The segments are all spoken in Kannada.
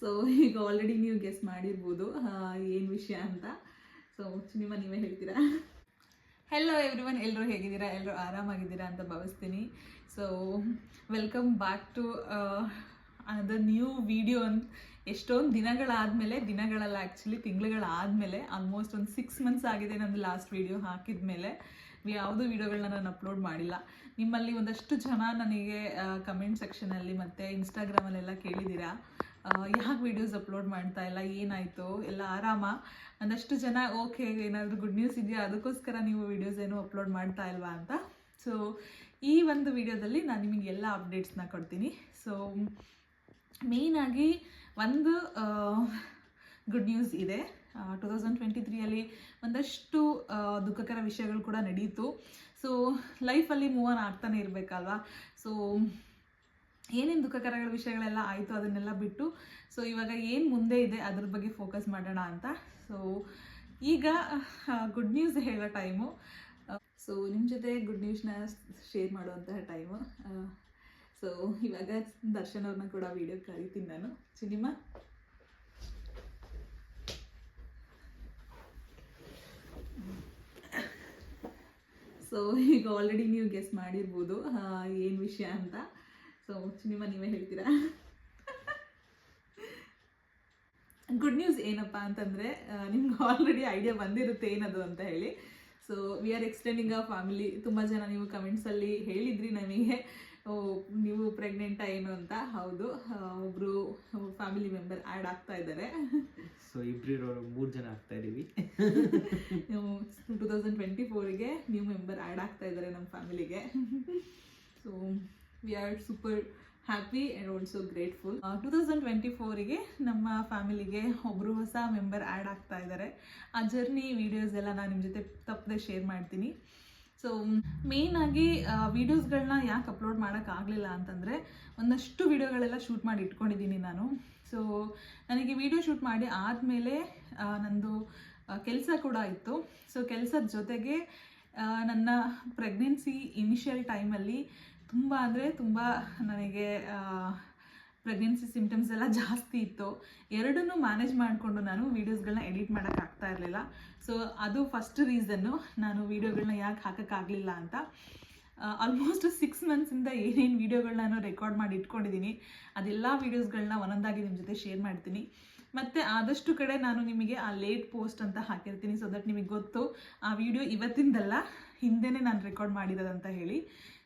ಸೊ ಈಗ ಆಲ್ರೆಡಿ ನೀವು ಗೆಸ್ ಮಾಡಿರ್ಬೋದು ಏನು ವಿಷಯ ಅಂತ. ಸೊ ನೀವೇ ಹೇಳ್ತೀರಾ. ಹೆಲೋ ಎವ್ರಿವನ್, ಎಲ್ಲರೂ ಹೇಗಿದ್ದೀರಾ? ಎಲ್ಲರೂ ಆರಾಮಾಗಿದ್ದೀರಾ ಅಂತ ಭಾವಿಸ್ತೀನಿ. So welcome back to another new video. ಎಷ್ಟೊಂದು ದಿನಗಳಲ್ಲ ಆ್ಯಕ್ಚುಲಿ ತಿಂಗಳುಗಳಾದಮೇಲೆ, ಆಲ್ಮೋಸ್ಟ್ ಒಂದು 6 months ಆಗಿದೆ ನಂದು ಲಾಸ್ಟ್ ವೀಡಿಯೋ ಹಾಕಿದ ಮೇಲೆ. ಯಾವುದೂ ವೀಡಿಯೋಗಳನ್ನ ನಾನು ಅಪ್ಲೋಡ್ ಮಾಡಿಲ್ಲ. ನಿಮ್ಮಲ್ಲಿ ಒಂದಷ್ಟು ಜನ ನನಗೆ ಕಮೆಂಟ್ ಸೆಕ್ಷನಲ್ಲಿ ಮತ್ತು ಇನ್ಸ್ಟಾಗ್ರಾಮಲ್ಲೆಲ್ಲ ಕೇಳಿದ್ದೀರಾ, ಯಾಕೆ ವೀಡಿಯೋಸ್ ಅಪ್ಲೋಡ್ ಮಾಡ್ತಾ ಇಲ್ಲ, ಏನಾಯಿತು, ಎಲ್ಲ ಆರಾಮ? ಒಂದಷ್ಟು ಜನ ಓಕೆ ಏನಾದರೂ ಗುಡ್ ನ್ಯೂಸ್ ಇದೆಯಾ, ಅದಕ್ಕೋಸ್ಕರ ನೀವು ವೀಡಿಯೋಸ್ ಏನೂ ಅಪ್ಲೋಡ್ ಮಾಡ್ತಾ ಇಲ್ವಾ ಅಂತ. ಸೊ ಈ ಒಂದು ವಿಡಿಯೋದಲ್ಲಿ ನಾನು ನಿಮಗೆ ಎಲ್ಲ ಅಪ್ಡೇಟ್ಸ್ನ ಕೊಡ್ತೀನಿ. ಸೊ ಮೇಯ್ನಾಗಿ ಒಂದು ಗುಡ್ ನ್ಯೂಸ್ ಇದೆ. 2023 ಒಂದಷ್ಟು ದುಃಖಕರ ವಿಷಯಗಳು ಕೂಡ ನಡೀತು. ಸೊ ಲೈಫಲ್ಲಿ ಮೂವ್ ಆನ್ ಆಗ್ತಾನೆ ಇರಬೇಕಲ್ವಾ. ಸೊ ಏನೇನು ದುಃಖಕರ ವಿಷಯಗಳೆಲ್ಲ ಆಯಿತು ಅದನ್ನೆಲ್ಲ ಬಿಟ್ಟು ಸೊ ಇವಾಗ ಏನು ಮುಂದೆ ಇದೆ ಅದ್ರ ಬಗ್ಗೆ ಫೋಕಸ್ ಮಾಡೋಣ ಅಂತ. ಸೊ ಈಗ ಗುಡ್ ನ್ಯೂಸ್ ಹೇಳೋ ಟೈಮು. ಸೊ ನಿಮ್ಮ ಜೊತೆ ಗುಡ್ ನ್ಯೂಸ್ನ ಶೇರ್ ಮಾಡುವಂತಹ ಟೈಮು. ಸೊ ಇವಾಗ ದರ್ಶನ್ ಅವ್ರನ್ನ ಕೂಡ ವಿಡಿಯೋ ಕರಿತೀನಿ ನಾನು. ಸಿನಿಮಾ ಸೊ ಈಗ ಆಲ್ರೆಡಿ ನೀವು ಗೆಸ್ ಮಾಡಿರ್ಬೋದು ಏನು ವಿಷಯ ಅಂತ. ಸೊ ನೀವೇ ಹೇಳ್ತೀರಾ. ಗುಡ್ ನ್ಯೂಸ್ ಏನಪ್ಪ ಅಂತಂದರೆ, ನಿಮ್ಗೆ ಆಲ್ರೆಡಿ ಐಡಿಯಾ ಬಂದಿರುತ್ತೆ ಏನದು ಅಂತ ಹೇಳಿ. So we R extending a family. ತುಂಬ ಜನ ನೀವು ಕಮೆಂಟ್ಸಲ್ಲಿ ಹೇಳಿದ್ರಿ ನಮಗೆ ನೀವು ಪ್ರೆಗ್ನೆಂಟಾ ಏನು ಅಂತ. ಹೌದು, ಒಬ್ಬರು ಫ್ಯಾಮಿಲಿ ಮೆಂಬರ್ ಆ್ಯಡ್ ಆಗ್ತಾ ಇದ್ದಾರೆ. ಸೊ ಇಬ್ಬರು 3 ಜನ ಆಗ್ತಾ ಇದ್ದೀವಿ. 2024ಗೆ ನ್ಯೂ ಮೆಂಬರ್ ಆ್ಯಡ್ ಆಗ್ತಾ ಇದ್ದಾರೆ ನಮ್ಮ ಫ್ಯಾಮಿಲಿಗೆ. So we are super happy and also grateful. 2024ಗೆ ನಮ್ಮ ಫ್ಯಾಮಿಲಿಗೆ ಒಬ್ಬರು ಹೊಸ ಮೆಂಬರ್ ಆ್ಯಡ್ ಆಗ್ತಾ ಇದ್ದಾರೆ. ಆ ಜರ್ನಿ ವೀಡಿಯೋಸ್ ಎಲ್ಲ ನಾನು ನಿಮ್ಮ ಜೊತೆ ತಪ್ಪದೆ ಶೇರ್ ಮಾಡ್ತೀನಿ. ಸೊ ಮೇಯ್ನಾಗಿ ವೀಡಿಯೋಸ್ಗಳನ್ನ ಯಾಕೆ ಅಪ್ಲೋಡ್ ಮಾಡೋಕ್ಕಾಗಲಿಲ್ಲ ಅಂತಂದರೆ, ಒಂದಷ್ಟು ವೀಡಿಯೋಗಳೆಲ್ಲ ಶೂಟ್ ಮಾಡಿ ಇಟ್ಕೊಂಡಿದ್ದೀನಿ ನಾನು. ಸೊ ನನಗೆ ವೀಡಿಯೋ ಶೂಟ್ ಮಾಡಿ ಆದಮೇಲೆ ನಂದು ಕೆಲಸ ಕೂಡ ಇತ್ತು. ಸೊ ಕೆಲಸದ ಜೊತೆಗೆ ನನ್ನ ಪ್ರೆಗ್ನೆನ್ಸಿ ಇನಿಷಿಯಲ್ ಟೈಮಲ್ಲಿ ತುಂಬ ನನಗೆ ಪ್ರೆಗ್ನೆನ್ಸಿ ಸಿಮ್ಟಮ್ಸ್ ಎಲ್ಲ ಜಾಸ್ತಿ ಇತ್ತು. ಎರಡನ್ನೂ ಮ್ಯಾನೇಜ್ ಮಾಡಿಕೊಂಡು ನಾನು ವೀಡಿಯೋಸ್ಗಳನ್ನ ಎಡಿಟ್ ಮಾಡೋಕ್ಕಾಗ್ತಾ ಇರಲಿಲ್ಲ. ಸೊ ಅದು ಫಸ್ಟ್ ರೀಸನ್ನು ನಾನು ವೀಡಿಯೋಗಳನ್ನ ಯಾಕೆ ಹಾಕೋಕ್ಕಾಗಲಿಲ್ಲ ಅಂತ. ಆಲ್ಮೋಸ್ಟ್ 6 monthsಯಿಂದ ಏನೇನು ವೀಡಿಯೋಗಳನ್ನ ನಾನು ರೆಕಾರ್ಡ್ ಮಾಡಿ ಇಟ್ಕೊಂಡಿದ್ದೀನಿ ಅದೆಲ್ಲ ವೀಡಿಯೋಸ್ಗಳನ್ನ ಒಂದೊಂದಾಗಿ ನಿಮ್ಮ ಜೊತೆ ಶೇರ್ ಮಾಡ್ತೀನಿ. ಮತ್ತು ಆದಷ್ಟು ಕಡೆ ನಾನು ನಿಮಗೆ ಆ ಲೇಟ್ ಪೋಸ್ಟ್ ಅಂತ ಹಾಕಿರ್ತೀನಿ, ಸೊ ದಟ್ ನಿಮಗೆ ಗೊತ್ತು ಆ ವಿಡಿಯೋ ಇವತ್ತಿಂದಲ್ಲ ಹಿಂದೆನೇ ನಾನು ರೆಕಾರ್ಡ್ ಮಾಡಿರೋದಂತ ಹೇಳಿ.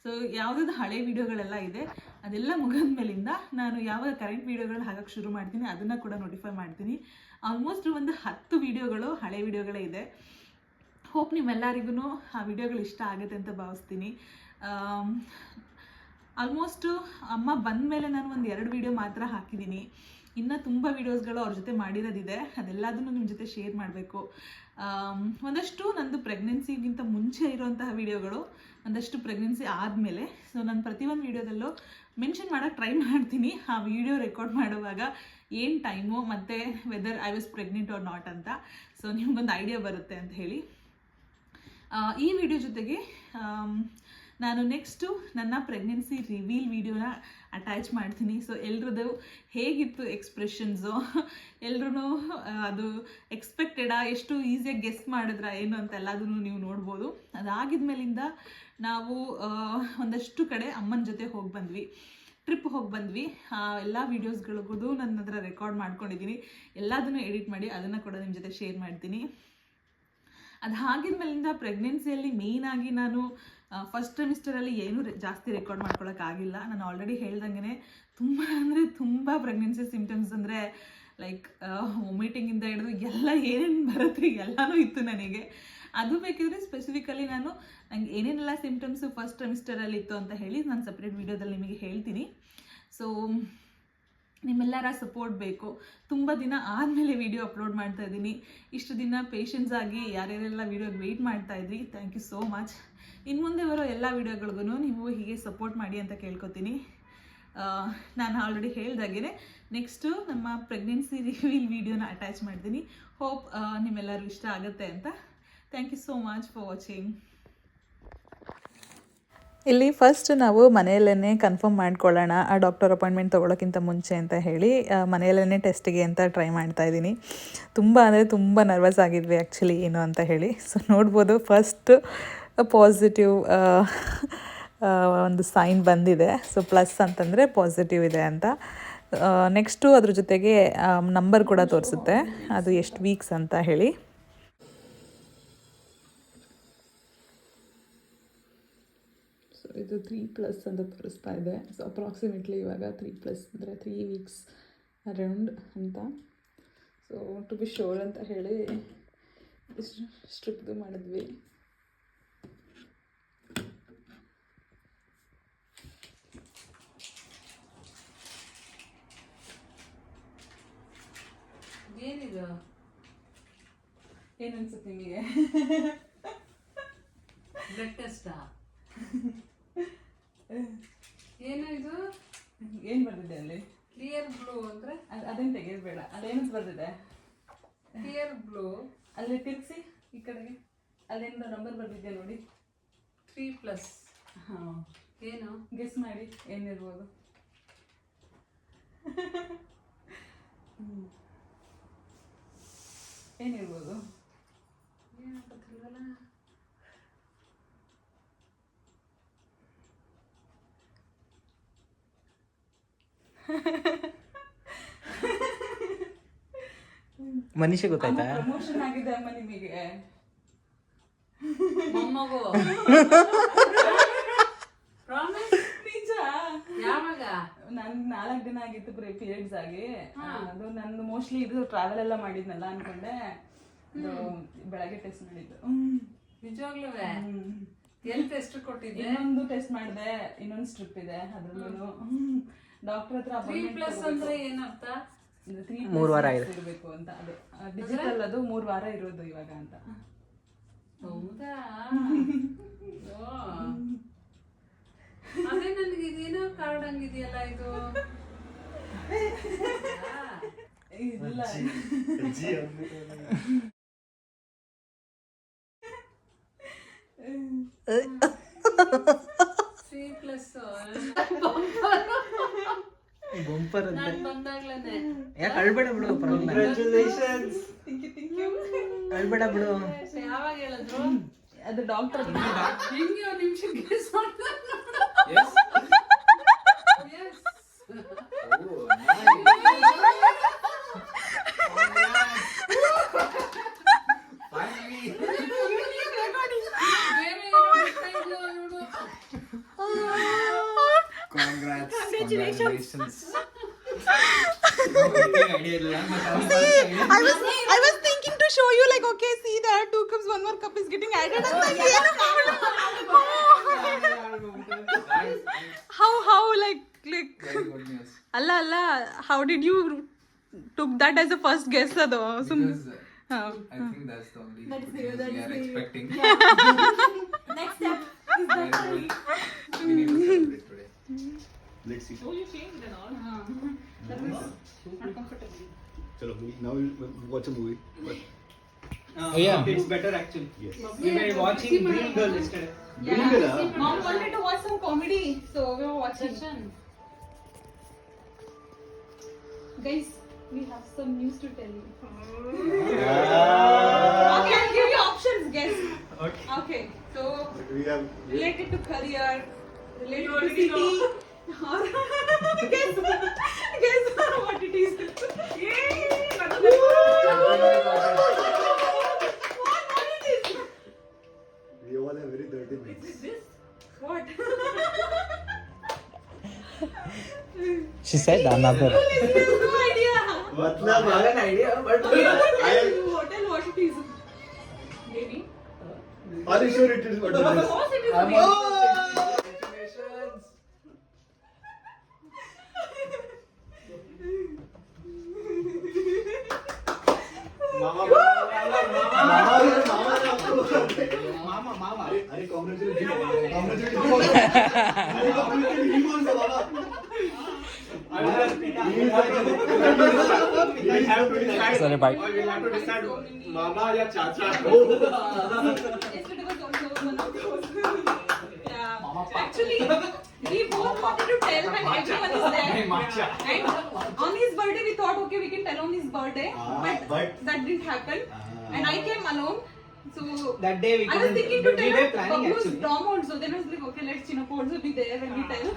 ಸೊ ಯಾವುದಾದ್ರು ಹಳೆ ವೀಡಿಯೋಗಳೆಲ್ಲ ಇದೆ ಅದೆಲ್ಲ ಮುಗಿದ ಮೇಲಿಂದ ನಾನು ಯಾವಾಗ ಕರೆಂಟ್ ವೀಡಿಯೋಗಳು ಹಾಕಕ್ಕೆ ಶುರು ಮಾಡ್ತೀನಿ ಅದನ್ನು ಕೂಡ ನೋಟಿಫೈ ಮಾಡ್ತೀನಿ. ಆಲ್ಮೋಸ್ಟ್ ಒಂದು 10 ವೀಡಿಯೋಗಳು ಹಳೆ ವೀಡಿಯೋಗಳೇ ಇದೆ. ಹೋಪ್ ನಿಮ್ಮೆಲ್ಲರಿಗೂ ಆ ವಿಡಿಯೋಗಳು ಇಷ್ಟ ಆಗುತ್ತೆ ಅಂತ ಭಾವಿಸ್ತೀನಿ. ಆಲ್ಮೋಸ್ಟು ಅಮ್ಮ ಬಂದ ಮೇಲೆ ನಾನು ಒಂದು 2 ವೀಡಿಯೋ ಮಾತ್ರ ಹಾಕಿದ್ದೀನಿ. ಇನ್ನು ತುಂಬ ವೀಡಿಯೋಸ್ಗಳು ಅವ್ರ ಜೊತೆ ಮಾಡಿರೋದಿದೆ, ಅದೆಲ್ಲದನ್ನು ನಿಮ್ಮ ಜೊತೆ ಶೇರ್ ಮಾಡಬೇಕು. ಒಂದಷ್ಟು ನಂದು ಪ್ರೆಗ್ನೆನ್ಸಿಗಿಂತ ಮುಂಚೆ ಇರುವಂತಹ ವೀಡಿಯೋಗಳು, ಒಂದಷ್ಟು ಪ್ರೆಗ್ನೆನ್ಸಿ ಆದಮೇಲೆ. ಸೊ ನಾನು ಪ್ರತಿಯೊಂದು ವೀಡಿಯೋದಲ್ಲೂ ಮೆನ್ಷನ್ ಮಾಡೋಕ್ಕೆ ಟ್ರೈ ಮಾಡ್ತೀನಿ ಆ ವಿಡಿಯೋ ರೆಕಾರ್ಡ್ ಮಾಡುವಾಗ ಏನು ಟೈಮು ಮತ್ತು whether I was pregnant or not ಅಂತ. ಸೊ ನಿಮಗೊಂದು ಐಡಿಯಾ ಬರುತ್ತೆ ಅಂತ ಹೇಳಿ ಈ ವಿಡಿಯೋ ಜೊತೆಗೆ ನಾನು ನೆಕ್ಸ್ಟು ನನ್ನ ಪ್ರೆಗ್ನೆನ್ಸಿ ರಿವೀಲ್ ವಿಡಿಯೋನ ಅಟ್ಯಾಚ್ ಮಾಡ್ತೀನಿ. ಸೊ ಎಲ್ರದ್ದು ಹೇಗಿತ್ತು ಎಕ್ಸ್ಪ್ರೆಷನ್ಸು, ಎಲ್ರೂ ಅದು ಎಕ್ಸ್ಪೆಕ್ಟೆಡಾ, ಎಷ್ಟು ಈಸಿಯಾಗಿ ಗೆಸ್ ಮಾಡಿದ್ರ ಏನು ಅಂತ ಎಲ್ಲದನ್ನು ನೀವು ನೋಡ್ಬೋದು. ಅದಾಗಿದ ಮೇಲಿಂದ ನಾವು ಒಂದಷ್ಟು ಕಡೆ ಅಮ್ಮನ ಜೊತೆ ಟ್ರಿಪ್ ಹೋಗಿ ಬಂದ್ವಿ. ಎಲ್ಲ ವೀಡಿಯೋಸ್ಗಳಿಗೂ ನನ್ನ ಹತ್ರ ರೆಕಾರ್ಡ್ ಮಾಡ್ಕೊಂಡಿದ್ದೀನಿ, ಎಲ್ಲದನ್ನು ಎಡಿಟ್ ಮಾಡಿ ಅದನ್ನು ಕೂಡ ನಿಮ್ಮ ಜೊತೆ ಶೇರ್ ಮಾಡ್ತೀನಿ. ಅದು ಆಗಿದ ಮೇಲಿಂದ ಪ್ರೆಗ್ನೆನ್ಸಿಯಲ್ಲಿ ಮೇಯ್ನಾಗಿ ನಾನು ಫಸ್ಟ್ ಟ್ರೈಮಿಸ್ಟರಲ್ಲಿ ಏನೂ ಜಾಸ್ತಿ ರೆಕಾರ್ಡ್ ಮಾಡ್ಕೊಳ್ಳೋಕ್ಕಾಗಿಲ್ಲ. ನಾನು ಆಲ್ರೆಡಿ ಹೇಳ್ದಂಗೆ ತುಂಬ ಪ್ರೆಗ್ನೆನ್ಸಿ ಸಿಮ್ಟಮ್ಸ್ ಅಂದರೆ ಲೈಕ್ ವಾಮಿಟಿಂಗಿಂದ ಹಿಡಿದು ಎಲ್ಲ ಏನೇನು ಬರುತ್ತೆ ಎಲ್ಲನೂ ಇತ್ತು ನನಗೆ. ಅದು ಬೇಕಿದ್ರೆ ಸ್ಪೆಸಿಫಿಕಲಿ ನಂಗೆ ಏನೇನೆಲ್ಲ ಸಿಮ್ಟಮ್ಸು ಫಸ್ಟ್ ಟ್ರೈಮಿಸ್ಟರಲ್ಲಿ ಇತ್ತು ಅಂತ ಹೇಳಿ ನಾನು ಸಪ್ರೇಟ್ ವೀಡಿಯೋದಲ್ಲಿ ನಿಮಗೆ ಹೇಳ್ತೀನಿ. ಸೊ ನಿಮ್ಮೆಲ್ಲರ ಸಪೋರ್ಟ್ ಬೇಕು. ತುಂಬ ದಿನ ಆದಮೇಲೆ ವಿಡಿಯೋ ಅಪ್ಲೋಡ್ ಮಾಡ್ತಾ ಇದ್ದೀನಿ. ಇಷ್ಟು ದಿನ ಪೇಷನ್ಸ್ ಆಗಿ ಯಾರ್ಯಾರೆಲ್ಲ ವೀಡಿಯೋಗೆ ವೆಯ್ಟ್ ಮಾಡ್ತಾಯಿದ್ರಿ, ಥ್ಯಾಂಕ್ ಯು ಸೋ ಮಚ್. ಇನ್ನು ಮುಂದೆ ಬರೋ ಎಲ್ಲ ವೀಡಿಯೋಗಳಿಗೂ ನೀವು ಹೀಗೆ ಸಪೋರ್ಟ್ ಮಾಡಿ ಅಂತ ಕೇಳ್ಕೊತೀನಿ. ನಾನು ಆಲ್ರೆಡಿ ಹೇಳ್ದಾಗೆ ನೆಕ್ಸ್ಟು ನಮ್ಮ ಪ್ರೆಗ್ನೆನ್ಸಿ ರಿವೀಲ್ ವಿಡಿಯೋನ ಅಟ್ಯಾಚ್ ಮಾಡ್ತೀನಿ. ಹೋಪ್ ನಿಮ್ಮೆಲ್ಲರೂ ಇಷ್ಟ ಆಗುತ್ತೆ ಅಂತ. Thank you so much for watching. ಇಲ್ಲಿ ಫಸ್ಟ್ ನಾವು ಮನೆಯಲ್ಲೇ ಕನ್ಫರ್ಮ್ ಮಾಡ್ಕೊಳ್ಳೋಣ ಆ ಡಾಕ್ಟರ್ ಅಪಾಯಿಂಟ್ಮೆಂಟ್ ತೊಗೊಳೋಕ್ಕಿಂತ ಮುಂಚೆ ಅಂತ ಹೇಳಿ ಮನೆಯಲ್ಲೇ ಟೆಸ್ಟಿಗೆ ಅಂತ ಟ್ರೈ ಮಾಡ್ತಾ ಇದ್ದೀನಿ. ತುಂಬ ಅಂದರೆ ತುಂಬ ನರ್ವಸ್ ಆಗಿದ್ವಿ ಆ್ಯಕ್ಚುಲಿ ಏನು ಅಂತ ಹೇಳಿ. ಸೊ ನೋಡ್ಬೋದು ಫಸ್ಟ್ ಪಾಸಿಟಿವ್ ಒಂದು ಸೈನ್ ಬಂದಿದೆ. ಸೊ ಪ್ಲಸ್ ಅಂತಂದರೆ ಪಾಸಿಟಿವ್ ಇದೆ ಅಂತ. ನೆಕ್ಸ್ಟು ಅದ್ರ ಜೊತೆಗೆ ನಂಬರ್ ಕೂಡ ತೋರಿಸುತ್ತೆ ಅದು ಎಷ್ಟು ವೀಕ್ಸ್ ಅಂತ ಹೇಳಿ. ಸೊ ಇದು 3+ ಅಂತ ತೋರಿಸ್ತಾ ಇದೆ. ಸೊ ಅಪ್ರಾಕ್ಸಿಮೇಟ್ಲಿ ಇವಾಗ 3+ ಅಂದರೆ 3 ವೀಕ್ಸ್ ಅರೌಂಡ್ ಅಂತ. ಸೊ ಟು ಬಿ ಶೋರ್ ಅಂತ ಹೇಳಿ ಸ್ಟ್ರಿಪ್ದು ಮಾಡಿದ್ವಿ. ಏನಿದು ಏನು ಅನ್ಸುತ್ತೆ ನಿಮಗೆ? ಬ್ಲಡ್ ಟೆಸ್ಟಾ? ಏನು ಇದು? ಏನು ಬರ್ದಿದೆ ಅಲ್ಲಿ? ಕ್ಲಿಯರ್ ಬ್ಲೂ ಅಂದ್ರೆ ಅದೇನು ತೆಗೆಯಬೇಡ. ಅದೇನು ಬರ್ದಿದೆ? Clear blue. ಅಲ್ಲಿ ತಿರ್ಗಿಸಿ ಈ ಕಡೆಗೆ. ಅಲ್ಲೇನು ನಂಬರ್ ಬರ್ದಿದ್ಯಾ ನೋಡಿ. 3+. ಹಾಂ, ಏನು ಗೆಸ್ ಮಾಡಿ ಏನಿರ್ಬೋದು? ಏನಿರ್ಬೋದು? ಏನಾಗತ್ತಿಲ್ವಲ್ಲ. ಮನುಷ್ಯ ಗೊತ್ತಾಯ್ತಾ? ಪ್ರಮೋಷನ್ ಆಗಿದೆ ಅಮ್ಮ ನಿಮಗೆ. ಮೊಮ್ಮಗು. ಪ್ರಾಮಿಸ್? ನಿಜ. ಯಾವಾಗ? ನನ್ 4 ದಿನ ಆಗಿತ್ತು ಪೀರಿಯಡ್ಸ್ ಆಗಿ. ಅದು ನಂದು ಮೋಸ್ಟ್ಲಿ ಇದು ಟ್ರಾವೆಲ್ ಎಲ್ಲ ಮಾಡಿದ್ನಲ್ಲ ಅನ್ಕೊಂಡೆ. ಬೆಳಗ್ಗೆ ಟೆಸ್ಟ್ ಮಾಡಿದ್ದು. ನಿಜವಾಗ್ಲೂ ಎಲ್ಲಿ ಟೆಸ್ಟ್ ಕೊಟ್ಟಿದ್ದೆ? ಇನ್ನೊಂದು ಟೆಸ್ಟ್ ಮಾಡಿದೆ, ಇನ್ನೊಂದು ಸ್ಟ್ರಿಪ್ ಇದೆ ಅದ್ರಲ್ಲೂ. ಡಾಕ್ಟರ್ ಹತ್ರ 3+ ಅಂದ್ರೆ ಏನರ್ಥ? 3 ವಾರ ಇರಬೇಕು ಅಂತ. ಅದೇ ಡಿಜಿಟಲ್ ಅದು 3 ವಾರ ಇರೋದು ಇವಾಗ ಅಂತ. ಹೌದಾ? ಅದೇ ನನಗೆ ಇದೇನೋ ಕಾರ್ಡ್ ಹಂಗಿದೆಯಲ್ಲ ಇದು. ಇಲ್ಲ 3+. ಬಂಪರ್ ಅಂತ ನಾನು ಬಂದಾಗ್ಲೇನೆ. ಯಾಕೆ ಅಳ್ಬೇಡ ಬಿಡು, ಕಂಗ್ರಾಚುಲೇಷನ್ಸ್. ಅಳ್ಬೇಡ ಬಿಡು. ಯಾವಾಗ ಹೇಳಿದ್ರು? ಅದು ಡಾಕ್ಟರ್ ಹಿಂಗೆ ಒಂದು ನಿಮಿಷ ಗೆಸ್ ಮಾಡ್ತಾರೆ. Congratulations. I was thinking to show you like, okay, see there 2 cups, 1 more cup is getting added. How like Very good news. Allah, how did you took that as a first guess ado? Because I think that's the only good news we are expecting. Next step is Very good. We need to celebrate today. Let's see. Oh, you changed and all. That was uncomfortable. Chalo, now we'll watch a movie. But Yeah, it's better actually. yes. We were watching Green Girl yesterday. Green Girl, huh? Mom wanted to watch some comedy, so we were watching. Guys, we have some news to tell you. Okay, I'll give you options. Guess. Okay. So We have. related to career, related to city, or guess what it is. What it is? We all have very dirty minds. What? She said another. No idea. Matlab, I have an idea, but Hotel what it is? Maybe. are you sure it is what it Of is? course it is. I'm maybe. Congratulations. Mama. अरे congratulations. Congratulations. अरे congratulations him also, Baba. Sorry, bye. मामा या चाचा. Yesterday was also one of those. Yeah. Actually, we both wanted to tell when everyone is there. And on his birthday, we thought, okay, we can tell on his birthday, but that didn't happen. And I came alone. So That day we I was couldn't- thinking to we tell were planning Babu's actually. dorm also. Then I was like, okay, let's Chinoco also be there when we tell.